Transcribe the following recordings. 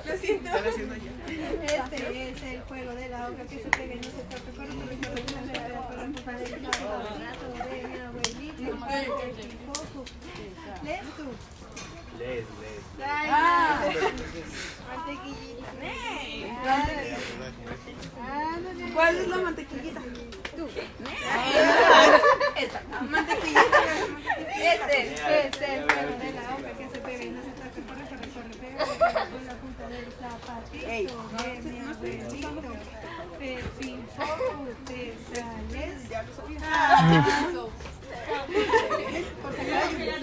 Lo siento. Este es el juego de la hoja que se pega y no se toca con un poquito de ¿Lees tú? Lees. ¿Cuál es la mantequillita? Tú. Esta. Mantequillita. Este es el juego de la hoja que se pega y no se toca, corre, pega con la punta del zapatito de mi abuelito. Pepín, poco, te sales. Por si acaso.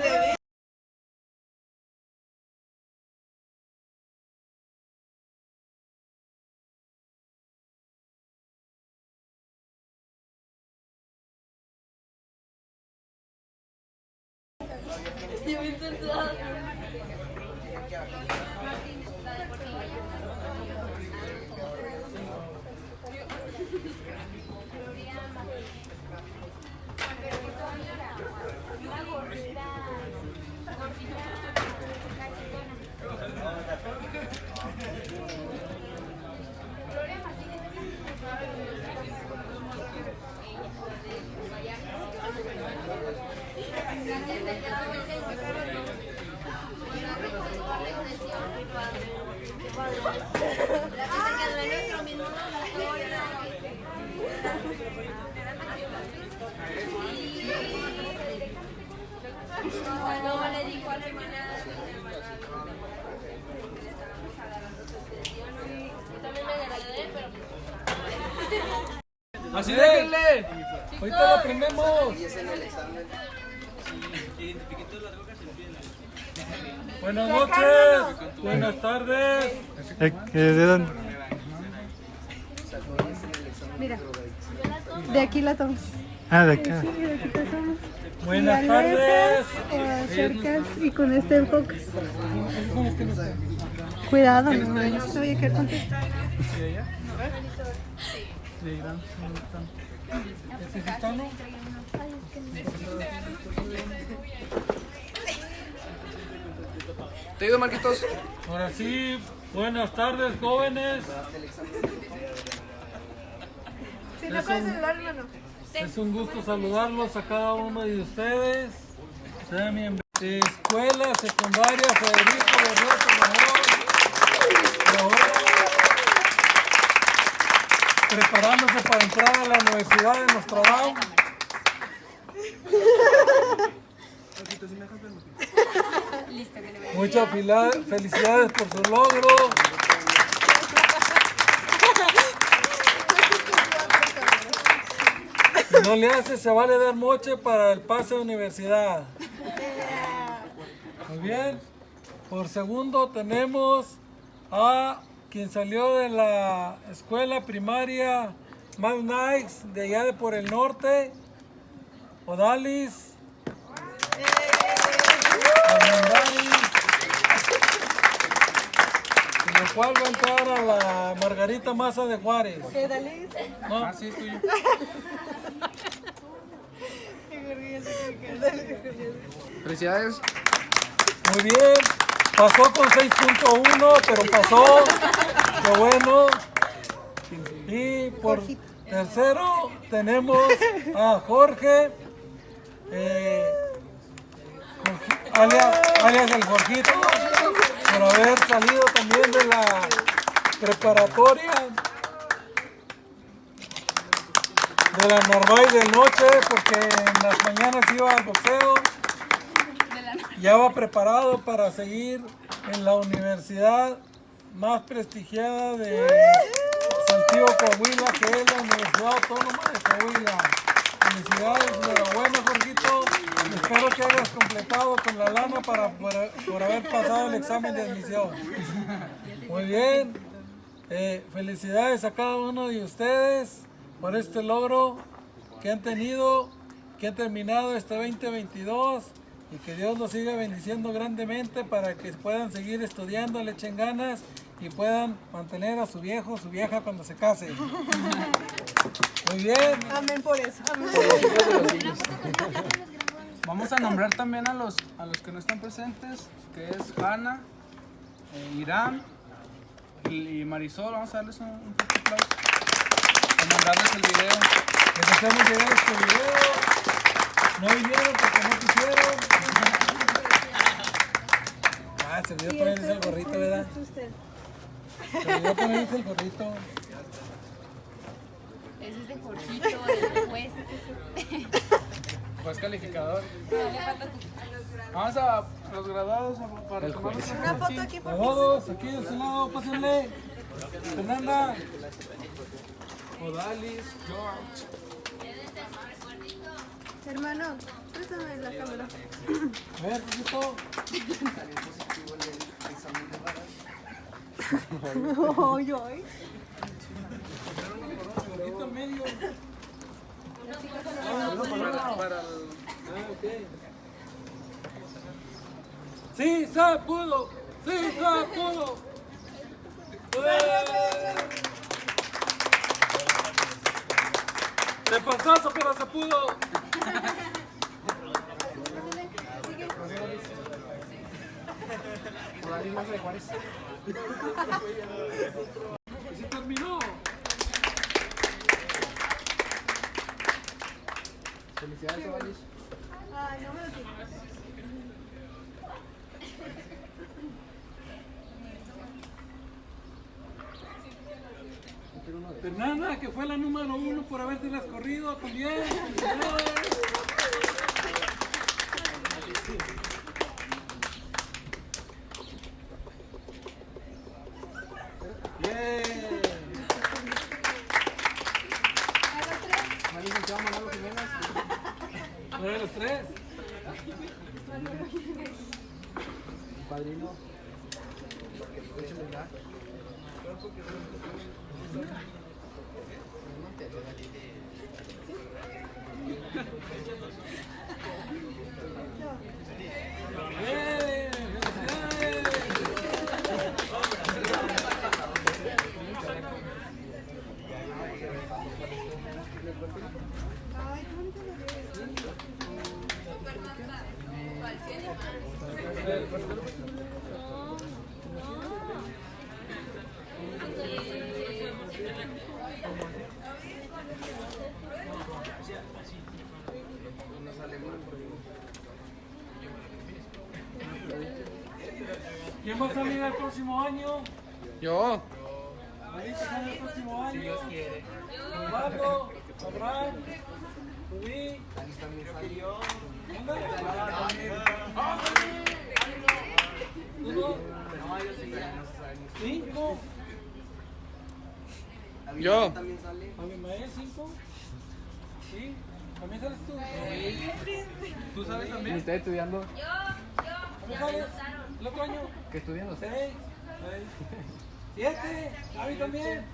No, le dijo a la hermana. También me agradé, pero... Así déjenle. Ahorita lo aprendemos. Buenas noches. Buenas tardes. ¿De dónde? Mira, de aquí la tomas. Ah, de acá. Sí, de aquí te tomas. Buenas Y tardes. alejas o acercas y con este enfocas. Cuidado, no se vaya a quedar contestar. ¿Te ayudo, Marquitos? Ahora sí, buenas tardes, jóvenes. Si no con el celular, hermano. Es un gusto saludarlos a cada uno de ustedes. Sean bienvenidos. De Escuela Secundaria Federico Berroto Mejor. Preparándose para entrar a la Universidad de Nostradam. Muchas felicidades por su logro. Si no le hace, se vale dar moche para el pase a universidad. Muy bien. Por segundo tenemos a quien salió de la escuela primaria Mad Nights de allá de por el norte, Odalis. Con lo cual va a entrar a la Margarita Maza de Juárez. ¿Qué Dalí? ¿No? Sí, es tuyo. Felicidades. Muy bien. Pasó con 6.1, pero pasó. Qué bueno. Y por tercero tenemos a Jorge, alias el Jorgito, por haber salido también de la preparatoria de la Narváez de noche, porque en las mañanas iba al boxeo. Ya va preparado para seguir en la universidad más prestigiada de Saltillo, Coahuila, que es la Universidad Autónoma de Coahuila. Felicidades, enhorabuena, Jorgito. Espero que hayas completado con la lana por haber pasado el examen de admisión. Muy bien. Felicidades a cada uno de ustedes por este logro que han tenido, que han terminado este 2022 y que Dios los siga bendiciendo grandemente para que puedan seguir estudiando, le echen ganas y puedan mantener a su viejo o su vieja cuando se case. Muy bien. Amén por eso. Amén. Vamos a nombrar también a los que no están presentes, que es Hanna, Irán y Marisol. Vamos a darles un fuerte aplauso. A mandarles el video. Les hacemos llegar este video. No vinieron porque no quisieron. Ah, se olvidó ponerse el gorrito, ¿verdad? Se olvidó ponerse el gorrito. Ese es de Jorgito, del juez. Juez calificador. Vamos a los graduados para tomar Una foto aquí por favor. Todos, aquí de este lado, pásenle. Fernanda. Odalis, George. Hermano, préstame la cámara. A ver, poquito. Ay, ay. Gorrito en medio. Para el... Sí, se pudo. Sí, se pudo. De panzazo, pero se pudo. Odalis Maza de Juárez. Y se terminó. Felicidades, Odalis. Ay, no me lo quites. Fernanda, que fue la número 1 por haberte las corrido también. Bien. ¿No hay licenciado Manolo Jiménez? ¿No eran los 3? Padrino. Bien. Ay, qué bonito lo ves. ¿Quién va a salir el próximo año? Yo. Ahorita sale el próximo año. Si Dios quiere. Osvaldo, Abraham, Rubí. ¿Cinco? Yo. ¿A mi maestro 5? ¿Sí? ¿También sales tú? ¿Tú sabes también? ¿Está estudiando? ¿También sales? ¿El otro año? ¿Qué estudiando? 6, 7, a mí también.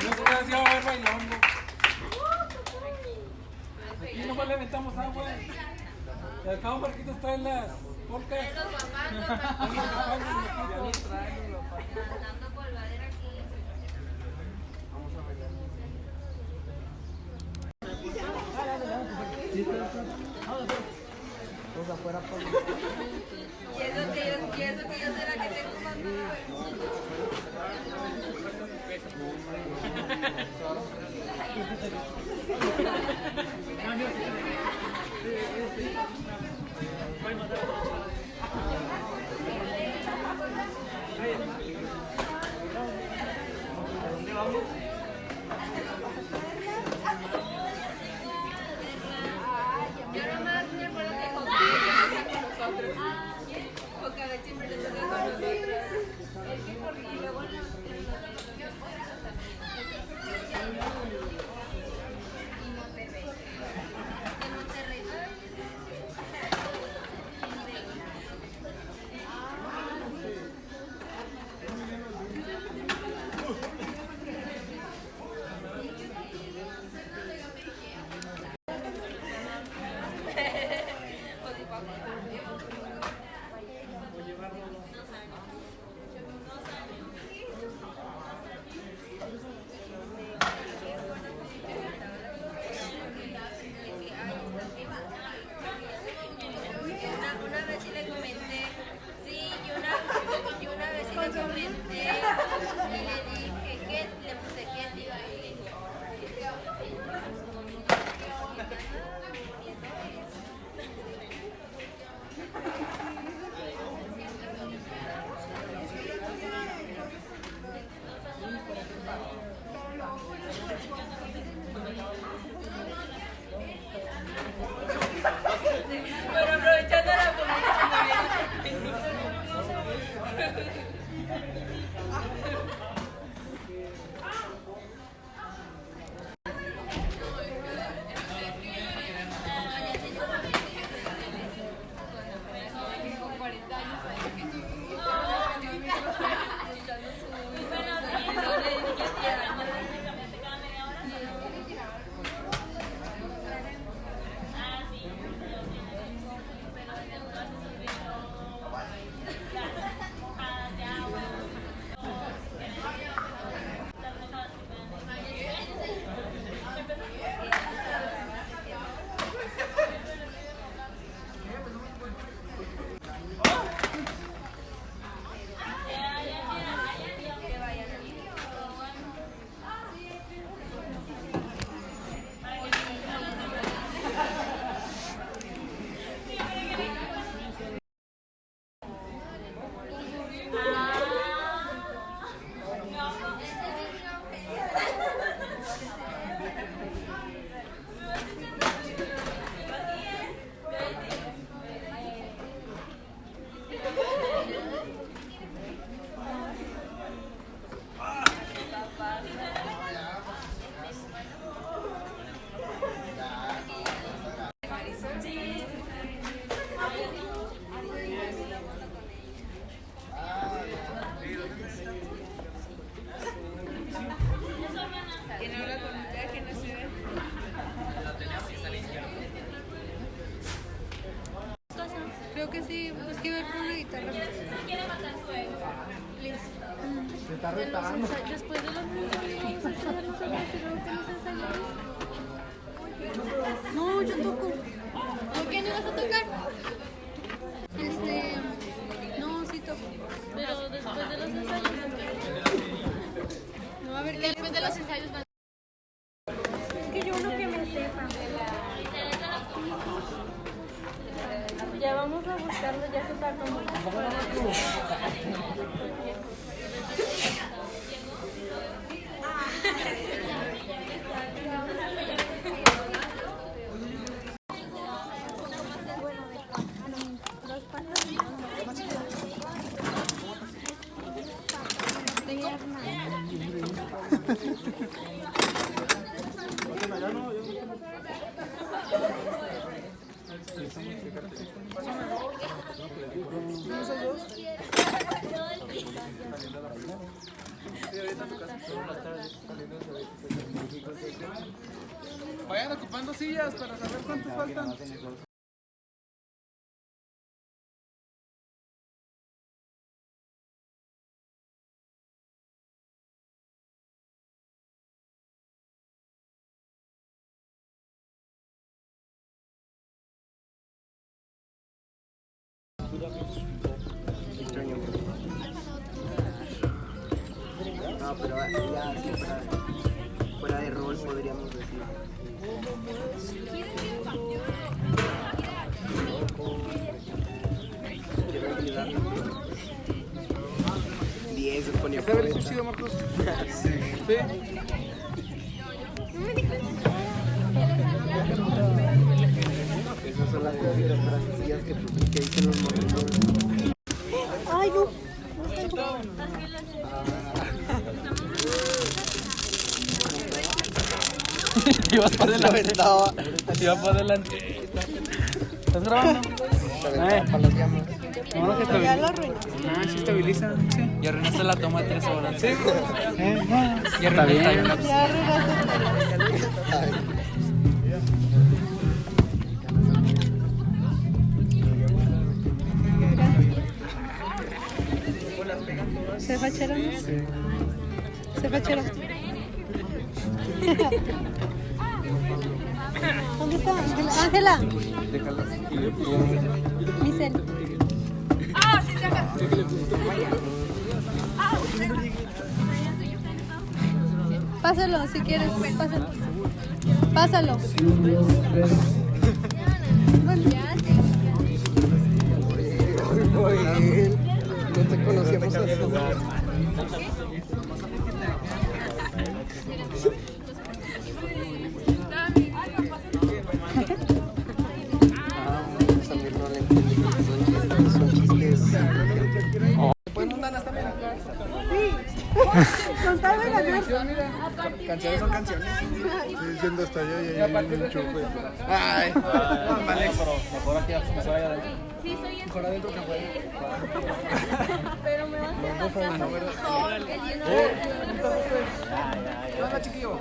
No se queda así a ver bailando. Aquí nomás le aventamos agua. Y al cabo Marquitos trae las polcas. Y eso que yo soy la que tengo más Yo nomás me acuerdo que con nosotros. Porque a ver siempre le toca con nosotros. Es que corrí y luego en la y Monterrey. En Monterrey. Creo que sí, es que ver con una guitarra. Liz. Se está retando. Después de los ensayos, vamos a hacer luego con los ensayos. No, yo toco. ¿Por qué no vas a tocar? No, sí toco. Pero después de los ensayos. No, a ver, Después de los ensayos van. es que yo uno que me sepa. Ya vamos a buscarlo, ya se está como. Vayan ocupando sillas para saber cuántos faltan. No, pero ya así fuera de rol podríamos decir. Quiero ayudarme. 10 se ponía ¿Está bien chido, Marcos? Sí. ¿Sí? Esas son las frasecillas que dicen los monitores. Ay, no. Te ibas para adelante. Te ibas para adelante. ¿Estás grabando? Para las llamas. No, que Ya lo estabiliza. arruiné. Ah, sí estabiliza. Sí. Y arruinaste la toma de 3 horas. Sí. Y arruinaste el timelapse. Ya arruinaste. ¿Se fachero? Sí. ¿Se fachero? ¿Dónde está Ángela? Ángela. Michelle. Pásalo si quieres, pásalo. Pásalo. No te conocíamos así. Samir no le entiende que son chistes. ¿Pueden mundanas también? Contame la Canciones son canciones. Estoy diciendo hasta allá y ahí hay un enchufe. Ay, vale. Mejor aquí, mejor allá adentro. Sí, soy Mejor adentro que afuera. pero me vas a hacer el lleno ¿Qué onda, chiquillo?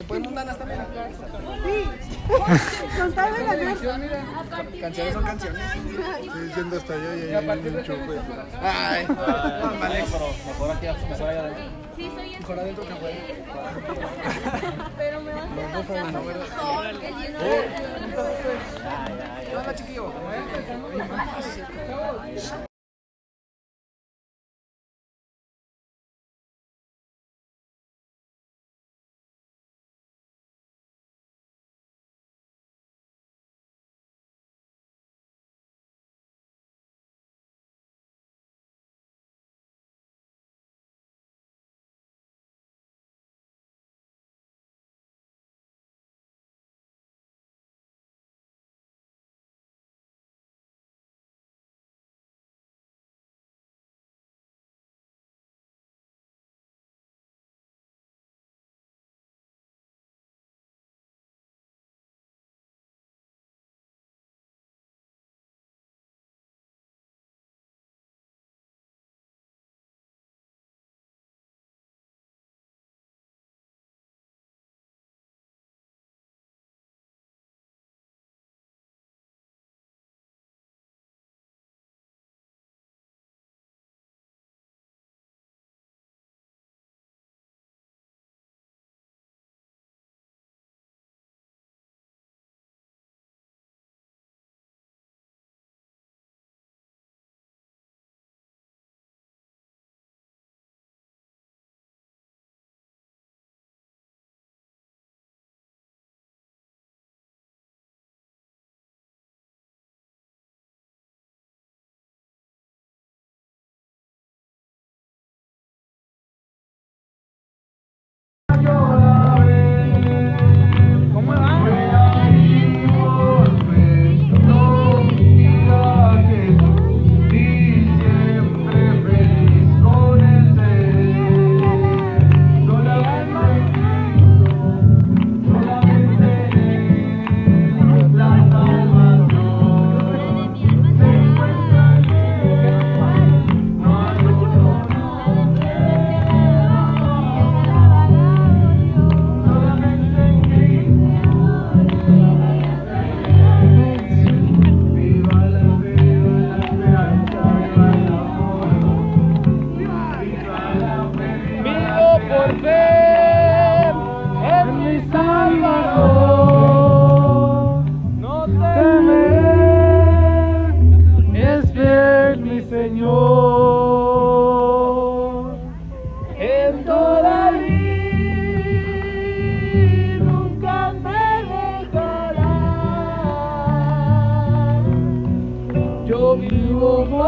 ¿Pueden mundanas también? Contame la Canciones son canciones. Estoy diciendo hasta allá y ahí hay un enchufe. Ay, vale. Mejor aquí, mejor allá adentro. Sí, soy Mejor adentro que afuera. pero me vas a hacer el lleno ¿Qué onda, chiquillo?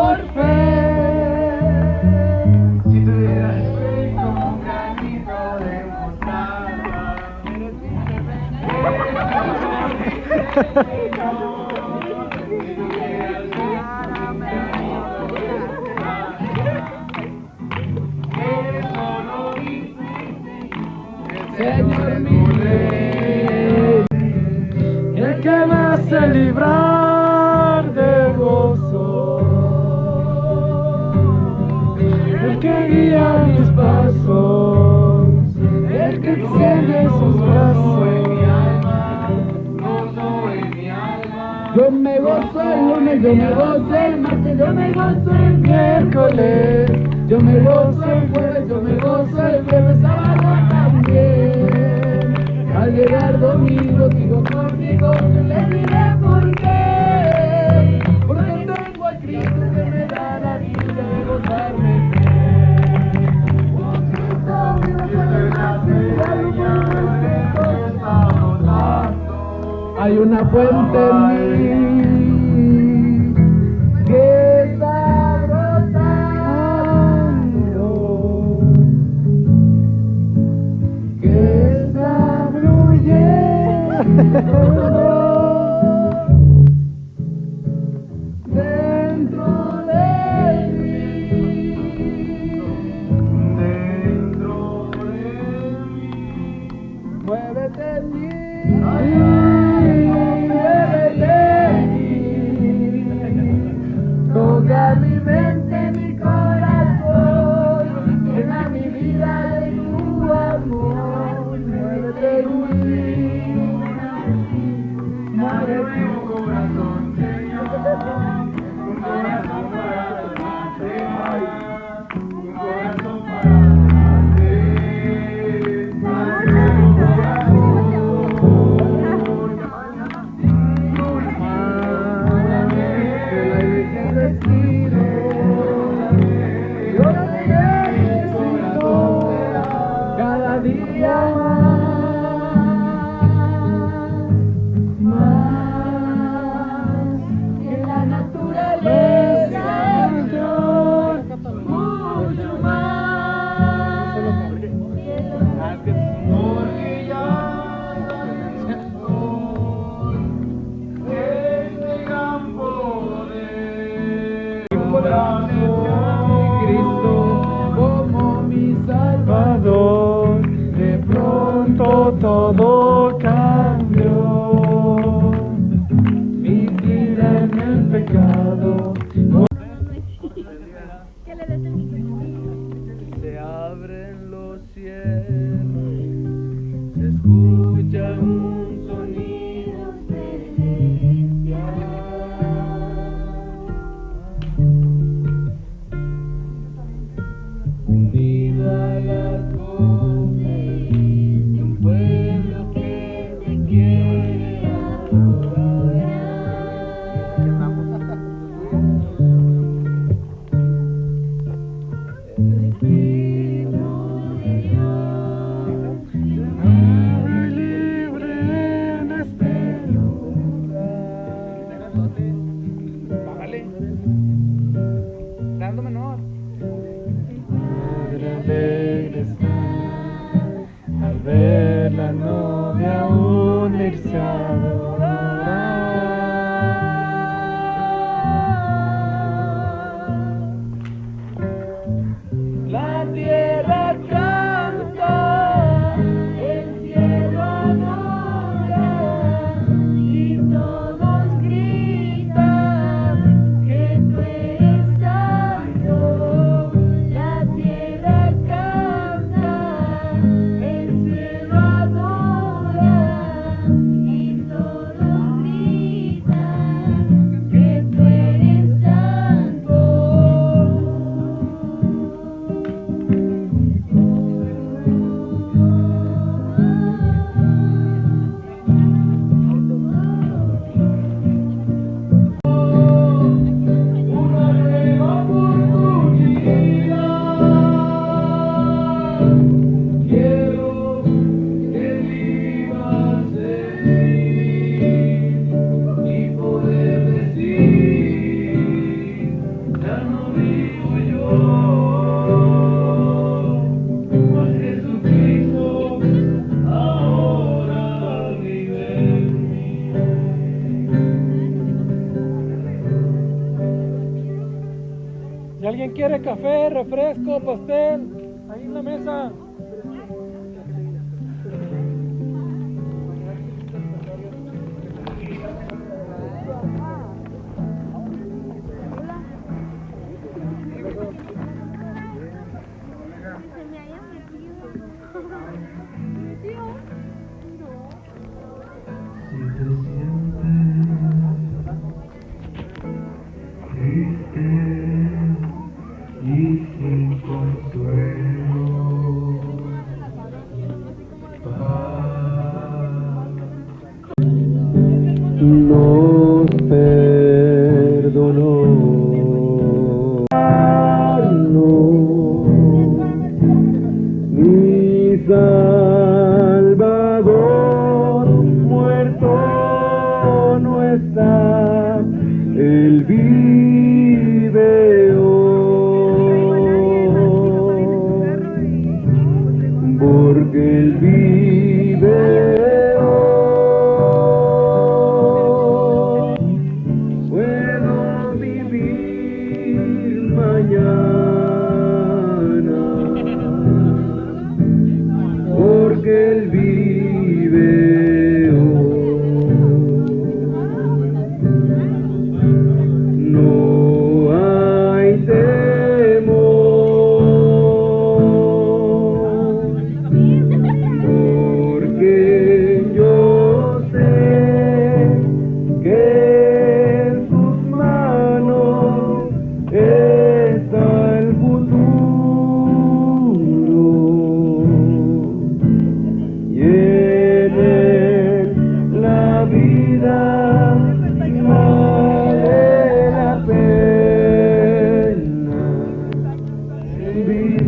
por fe. Si tuvieras fe como un granito de mostaza, eres mi Señor mi rey, el que me hace librar del gozo, el que guía mis pasos, el que extiende sus brazos en mi alma, gozo en mi alma. Yo me gozo el lunes, yo me gozo el martes, yo me gozo el miércoles, yo me gozo el jueves, yo me gozo el viernes, sábado también. Al llegar domingo sigo conmigo, le diré por qué. Porque tengo a Cristo que me da la dicha de gozarme en él. Oh Cristo, vive para la hay una fuente en mí que está brotando, que está fluyendo dentro de mí, muévete en mí. Toca mi mente, mi corazón, llena mi vida de tu amor. Muévete en mí, mueve tu corazón, Señor. Un corazón para amarte, un corazón para amarte, mueve tu corazón. Cada día más que la naturaleza, Señor, mucho más, porque ya este gran poder Cristo como mi Salvador, de pronto todo cambió. Mi vida en el pecado se abren los cielos, se escucha un sonido celestial. Unido a las voces de un pueblo que te quiere adorar. El Espíritu de Dios se mueve libre en este lugar. Bájale. Dando menor. Alegre está al ver la novia unirse a adorar. La tierra canta, el cielo adora y todos gritan que tú eres santo. La tierra canta, el cielo adora y todos alguien quiere café, refresco, pastel, ahí en la mesa. Nos perdonó. Mi Salvador muerto no está, Él vive hoy, porque Él vive hoy. Puedo vivir mañana, porque Él vive hoy. No hay temor, porque yo sé que en sus manos está el futuro, y en él la vida vale la pena vivir.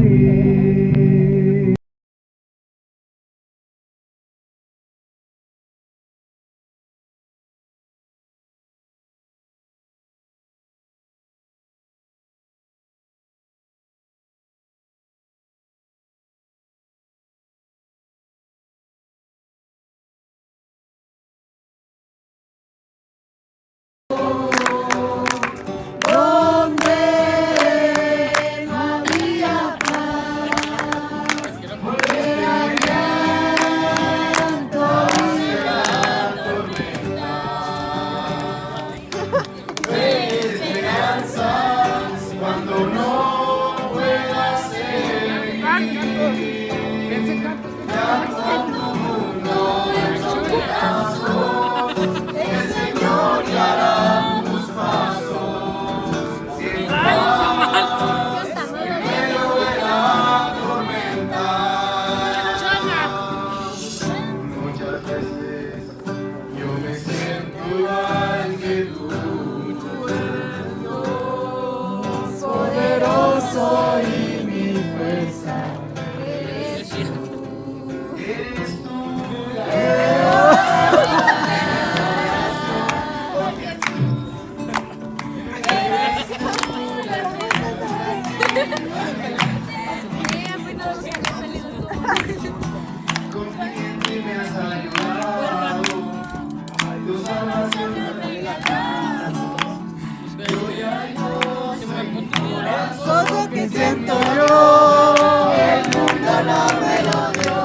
Muchas veces yo me siento igual que tú. Poderoso y mi fuerza. Eres tú. Confiante me has ayudado. Tu salvación me ha regalado. Yo ya no sé mi corazón que siento yo. El mundo no me lo dio.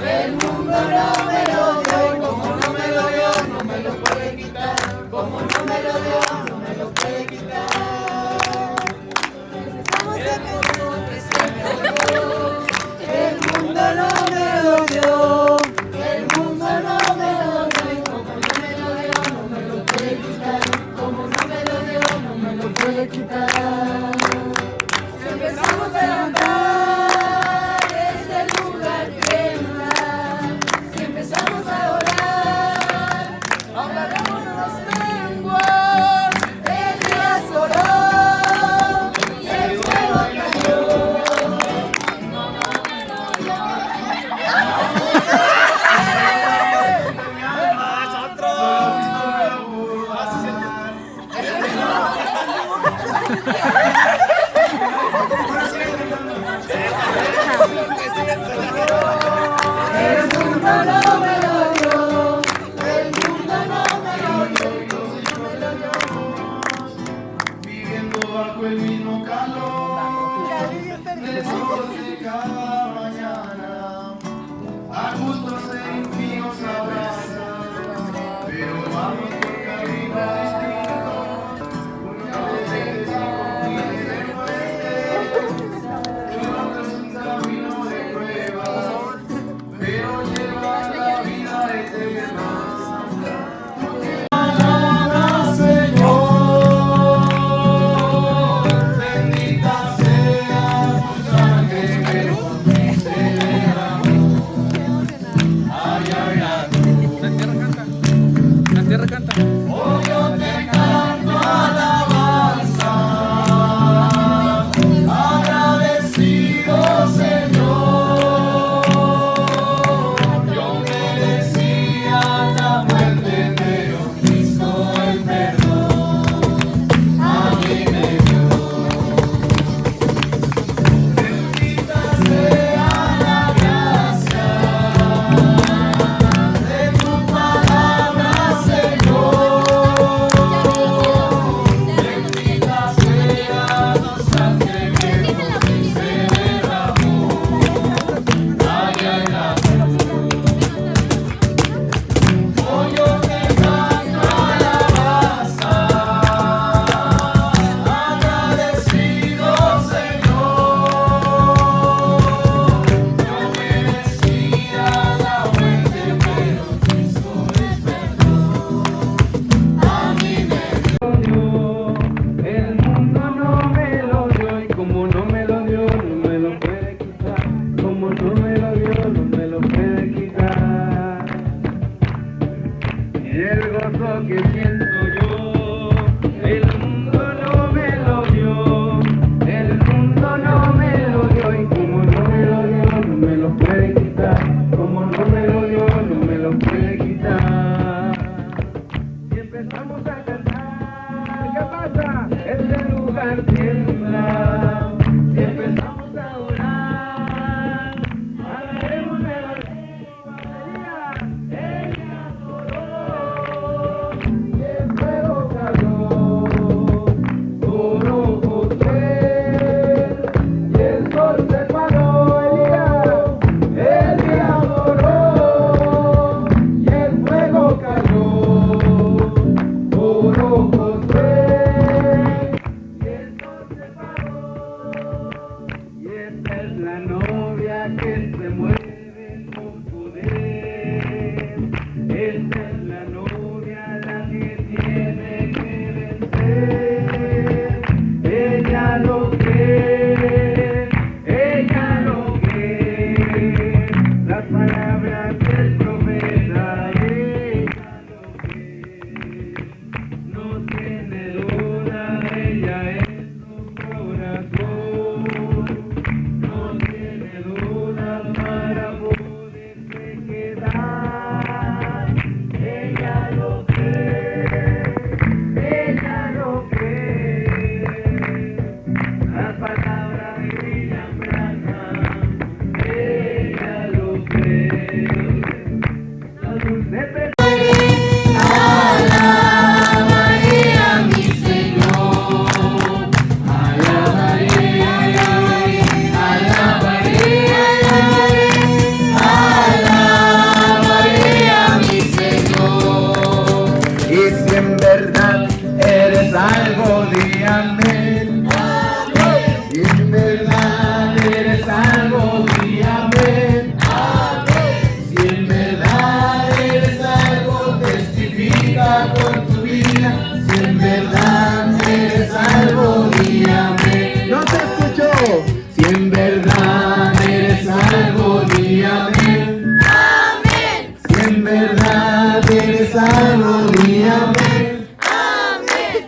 El mundo no me lo dio. Y como no me lo dio, no me lo puede quitar. Como no me lo dio, no me lo puede quitar. El mundo que se me dio. El mundo no me lo dio. El mundo no me lo dio. Y como no me lo dio, no me lo puede quitar. Como no me lo dio, no me lo puede quitar. Si empezamos a levantar este lugar tiembla. Si empezamos a orar, hablaremos las lenguas. Elías oró y el fuego cayó. El mundo no me lo dio. El mundo no me lo dio. Viviendo bajo el mismo calor. La tierra canta.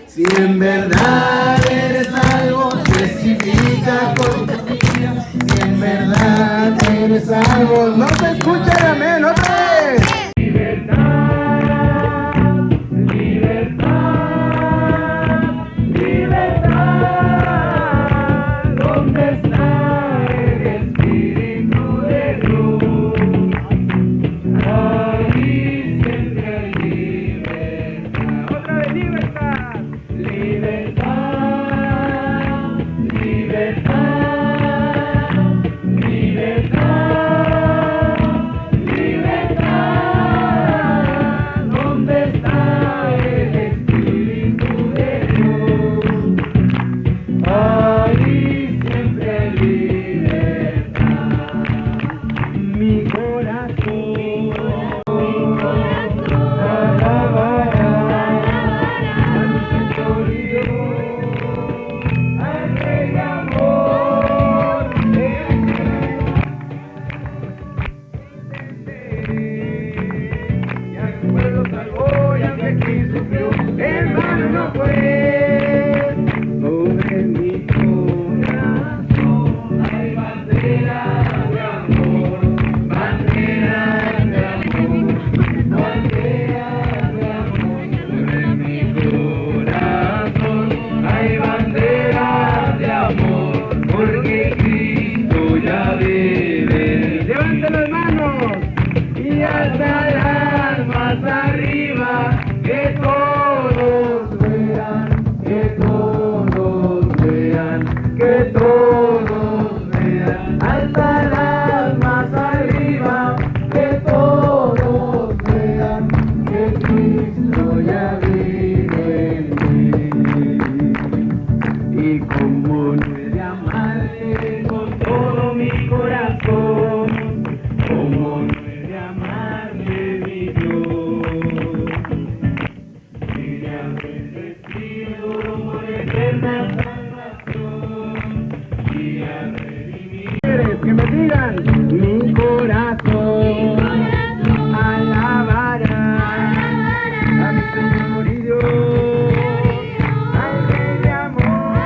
Si en verdad eres algo, testifica con tu vida. Si en verdad eres algo, no se escucha el amén, otra vez. Libertad, libertad, libertad. ¿Dónde está el Espíritu de Dios? Ahí siempre hay libertad. Otra vez, libertad. Libertad, libertad, libertad, libertad. corazón alabará a mi Señor y Dios, al Rey de amor,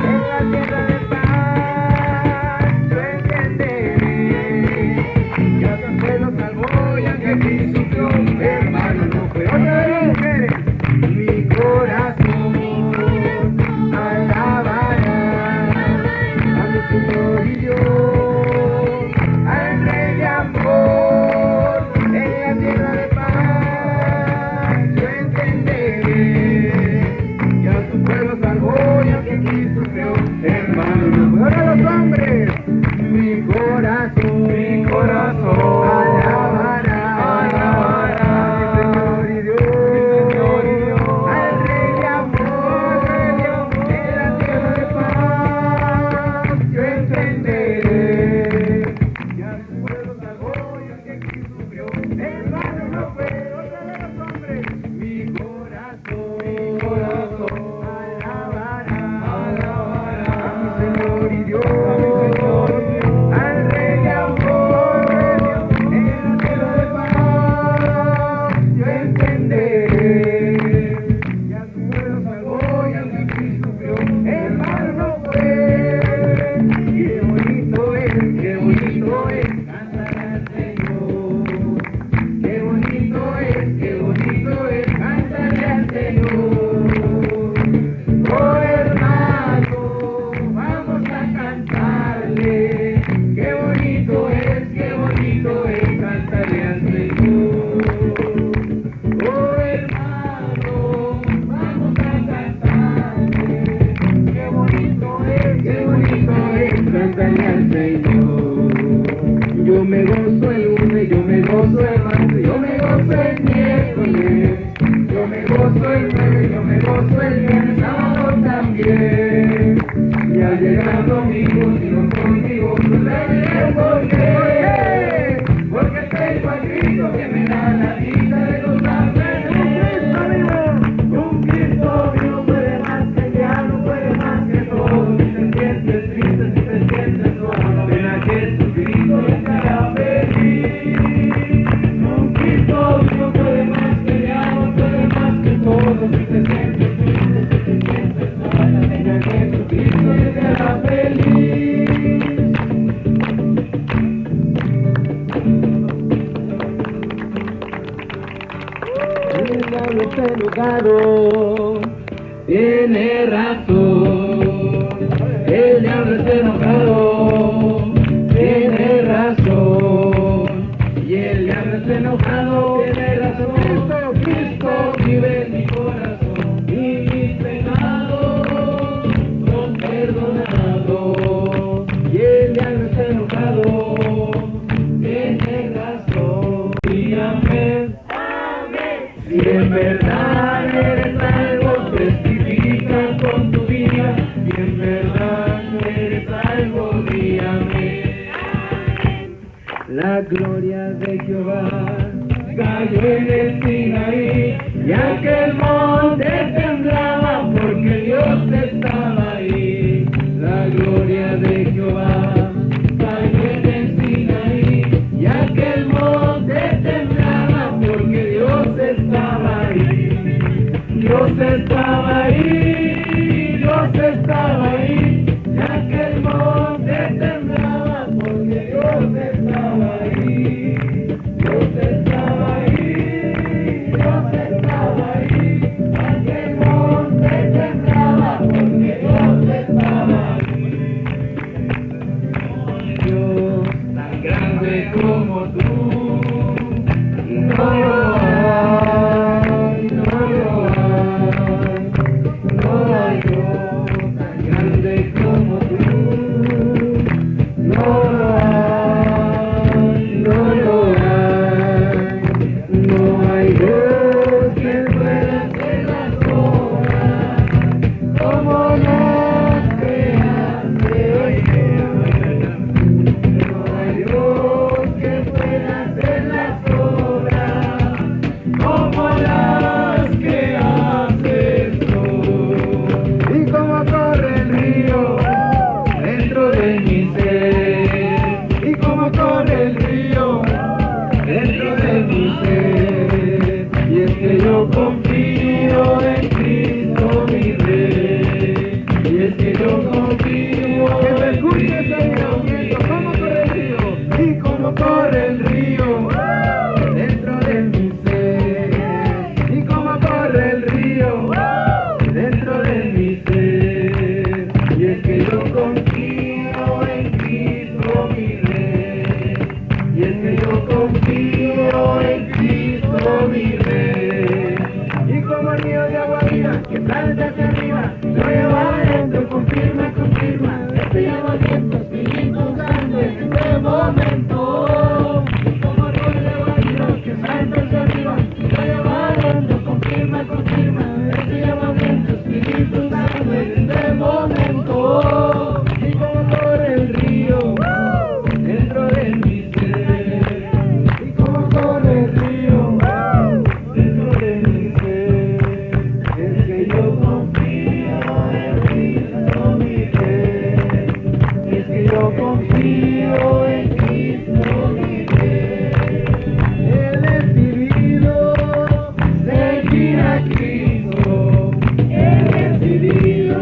en la tierra de paz. Yo entenderé que a su pueblo salvó y a que sí sufrió, hermano, no fue otra vez, mujeres. Mi corazón alabará a mi Señor y Dios, al Rey de amor, en la tierra de paz. Yo entenderé que a su pueblo salvó y a que aquí sufrió, hermano, no fue otra los hombres. Mi corazón alabará a mi Señor y Dios, al Rey de amor, en la tierra de paz. Yo entenderé que a su pueblo salvó y a que aquí sufrió, hermano, no fue otra de los hombres. Mi corazón alabará a mi Señor y Dios, al Rey de amor, en la tierra de paz. Yo entenderé que a su pueblo salvó y a que aquí sufrió, hermano, no fue. Qué bonito es cantar al Señor. Qué bonito es cantarle al Señor. Oh, hermano, vamos a cantarle. Qué bonito es cantarle al Señor. Oh, hermano, vamos a cantarle. Qué bonito es cantarle al Señor. Yo me gozo el lunes, yo me gozo el martes, yo me gozo el miércoles, yo me gozo el jueves, yo me gozo el viernes, sábado también. Y al llegar domingo, sigo contigo, no le diré por qué. Porque tengo a Cristo que me da la vida de gozarme. Un Cristo vivo puede más que ya no puede más que todo. Si te sientes triste, si te sientes solo, ven a Jesucristo y estará feliz. Un Cristo vivo puede más que ya no puede más que todo. Si te sientes triste, si te sientes sola, ven a Jesucristo y estará feliz. El diablo está enojado, tiene razón. El diablo está enojado, tiene razón. Y el diablo está enojado, tiene razón. Cristo vive en mi corazón y mis pecados son perdonados. Y el diablo está enojado, tiene razón. Y amén. Si en verdad eres salvo, testifica con tu vida. Si en verdad eres salvo, dígame. La gloria de Jehová cayó en el Sinaí, y aquel monte temblaba porque Dios estaba ahí. La gloria de Jehová cayó en el Sinaí, y aquel monte temblaba porque Dios estaba ahí. Dios estaba ahí, Dios estaba ahí, y aquel monte temblaba porque Dios estaba ahí. Dios estaba ahí, Dios estaba ahí. confío en Cristo mi Rey. Y es que yo confío que me escuche, Señor, viendo cómo corre el río y cómo corre el río dentro de mi ser. Y cómo corre el río dentro de mi ser. Y es que yo confío en Cristo mi Rey. Y es que yo confío en Cristo mi Rey. Y como el río de agua viva que salta hacia arriba, lo lleva adentro, confirma, confirma. Este llamamiento, Espíritu Santo, en este momento. Y como el río de agua viva que salta hacia arriba, lo lleva adentro, confirma, confirma. Este llamamiento, Espíritu Santo, en este momento. Y como corre el río dentro de mi ser. Y como corre el río dentro de mi ser. Es que yo confío en Cristo mi Rey. Es que yo confío en Cristo mi Rey. He decidido seguir a Cristo. He decidido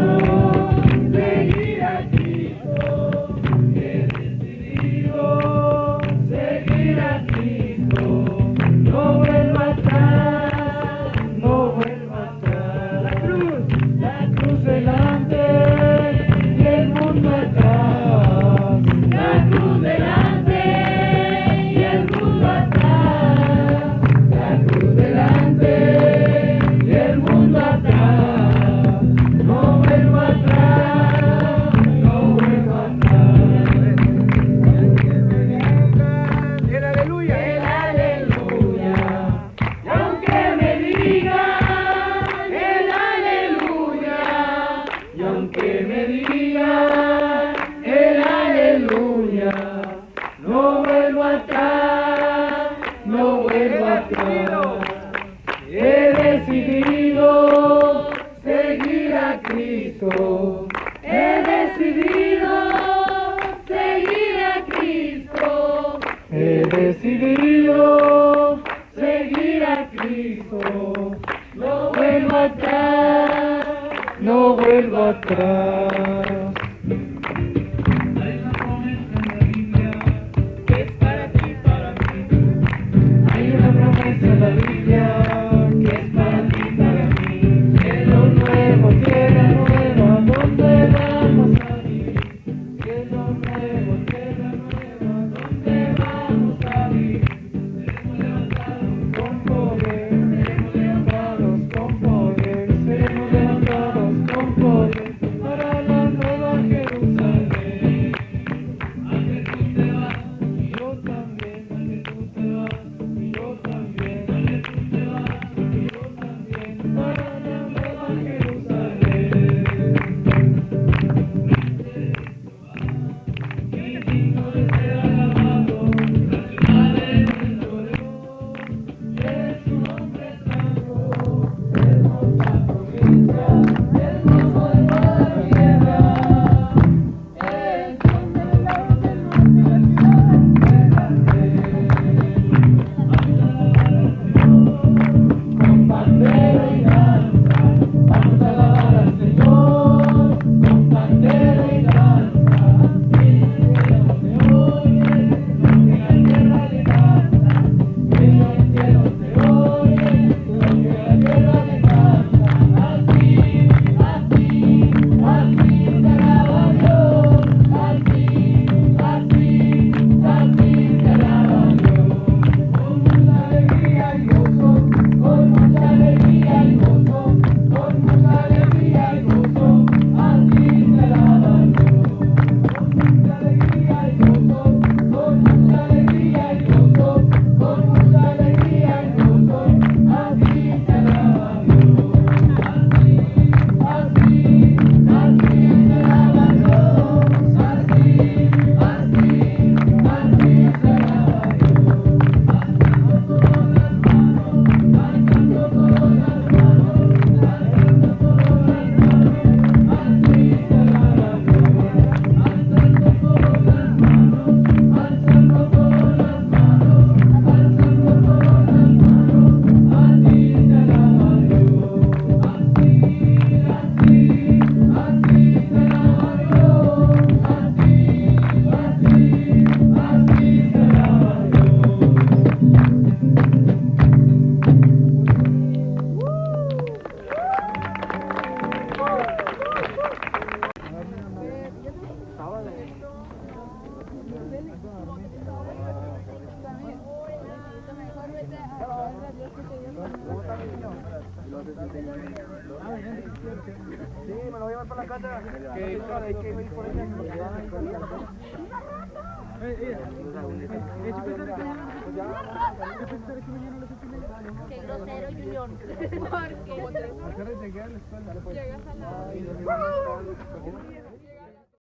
seguir a Cristo. He decidido seguir a Cristo. No vuelvo atrás, no vuelvo atrás. La cruz delante y el mundo atrás. La cruz delante y el mundo atrás. La cruz delante y el mundo atrás. No vuelvo atrás, no vuelvo atrás. El aleluya, el aleluya. Y aunque me digan el aleluya, y aunque me digan el aleluya, no vuelvo atrás, no vuelvo atrás. He decidido seguir a Cristo. He decidido seguir a Cristo. He decidido seguir a Cristo. No vuelvo atrás, no vuelvo atrás. Hay una promesa en la Biblia que es para ti, para mí. Hay una promesa en la Biblia que es para ti, para mí. Cielo nuevo, tierra nueva, ¿dónde vamos a vivir? Cielo nuevo, tierra nueva, ¿dónde vamos a vivir? Seremos levantados con poder, seremos levantados con poder, seremos levantados con poder para la nueva me lo voy a llevar para la casa. Hay que ir por ella. Qué grosero, Junior. Porque llegas a la...